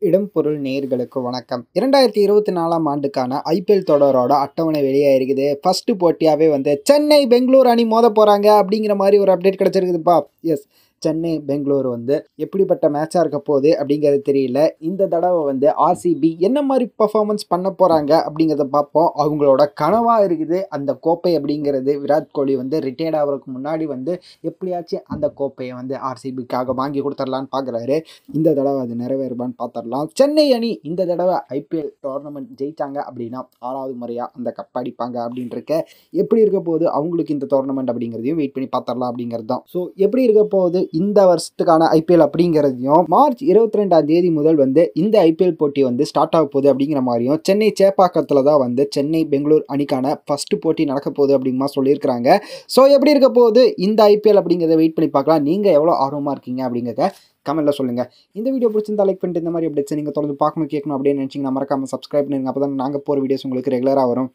இடம் பொருள் நேயர்களுக்கு வணக்கம். 2024ஆம் ஆண்டுக்கான ஐபிஎல் தொடரோட அட்டவணை வெளியாயிருக்குது. ஃபர்ஸ்ட் போட்டியாவே வந்து சென்னை, பெங்களூர் அணி மோதப் போறாங்க அப்படிங்கிற மாரி ஒரு அப்டேட் கிடைச்சிருக்குதுப்பா. எஸ், சென்னை, பெங்களூர் வந்து எப்படிப்பட்ட மேட்சா இருக்க போகுது அப்படிங்கிறது தெரியல. இந்த தடவை வந்து ஆர்சிபி என்ன மாதிரி பெர்ஃபார்மன்ஸ் பண்ண போறாங்க அப்படிங்கிறத பார்ப்போம். அவங்களோட கனவா இருக்குது அந்த கோப்பை அப்படிங்கிறது. விராட் கோலி வந்து ரிட்டையர்ட் ஆகிறதுக்கு முன்னாடி வந்து எப்படியாச்சும் அந்த கோப்பையை வந்து ஆர்சிபிக்காக வாங்கி கொடுத்துடலான்னு பார்க்குறாரு. இந்த தடவை அது நிறைவேறுமான்னு பார்த்துடலாம். சென்னை அணி இந்த தடவை ஐபிஎல் டோர்னமெண்ட் ஜெயிச்சாங்க அப்படின்னா 6வது முறையாக அந்த கப் அடிப்பாங்க அப்படின்ட்டு இருக்க. எப்படி இருக்க போகுது அவங்களுக்கு இந்த டோர்னமெண்ட் அப்படிங்கிறதையும் வெயிட் பண்ணி பார்த்துடலாம் அப்படிங்கிறது தான். ஸோ எப்படி இருக்க போகுது இந்த வருஷத்துக்கான ஐபிஎல் அப்படிங்கிறதையும் மார்ச் 22ஆம் தேதி முதல் வந்து இந்த ஐபிஎல் போட்டி வந்து ஸ்டார்ட் ஆக போகுது அப்படிங்கிற மாதிரியும் சென்னை சேப்பாக்கத்தில் தான் வந்து சென்னை பெங்களூர் அணிக்கான ஃபர்ஸ்ட் போட்டி நடக்க போகுது அப்படிங்கிற சொல்லியிருக்கிறாங்க. ஸோ எப்படி இருக்க போகுது இந்த ஐபிஎல் அப்படிங்கிறத வெயிட் பண்ணி பார்க்கலாம். நீங்கள் எவ்வளோ ஆர்வமாக இருக்கீங்க அப்படிங்கிறத கமெண்ட்டில் சொல்லுங்கள். இந்த வீடியோ பிடிச்சிருந்தா லைக் பண்ணிட்டு இந்த மாதிரி அப்டேட்ஸ் நீங்கள் தொடர்ந்து பார்க்கணும் கேட்கணும் அப்படின்னு நினச்சிங்கன்னா மறக்காமல் சப்ஸ்கிரைப் பண்ணுங்க. அப்போ தான் நாங்கள் போகிற வீடியோஸ் உங்களுக்கு ரெகுலராக வரும்.